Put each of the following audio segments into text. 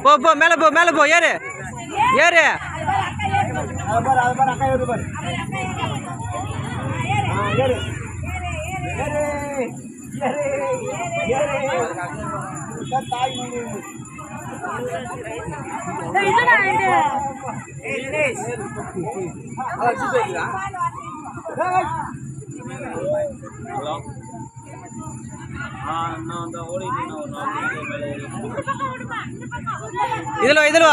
போ போ மேலே போ மேலே போ ஏறு ஏறு இதுல இதுல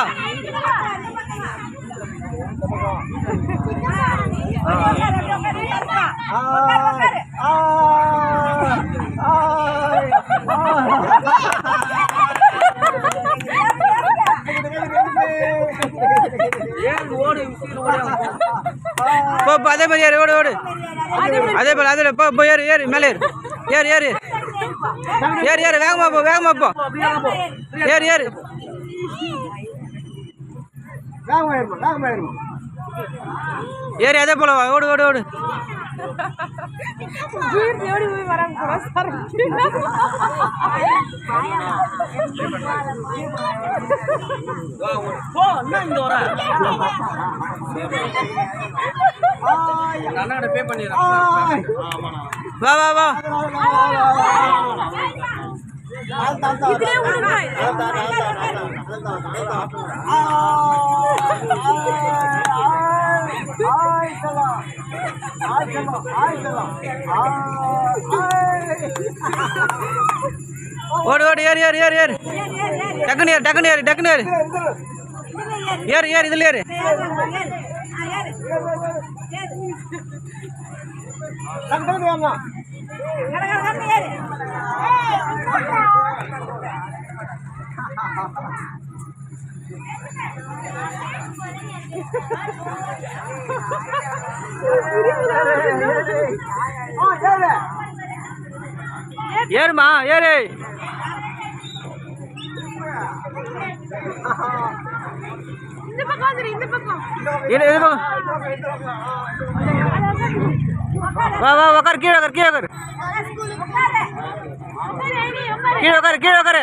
அதே மாதிரி ஏறு ஓடு ஓடு அதே போல அதே போ ஏறு ஏறு மேலே ஏறு ஏறு ஏறு ஏறு வேகமா போ ஏறு ஏறு ஏறு அதே போல ஓடு ஓடு ஓடு வா வா வா ஓடு ஓடு ஏறு ஏறு ஏறு ஏறு டக்குனு ஏறு டக்குனு ஏறு டக்குனு ஏறு ஏறு ஏறு இதுல ஏறு ஏறுமா ஏறு வா வா உக்கார் கீழே உக்கார் கீழே உக்கார் கீழே உக்கார் கீழே உக்கார்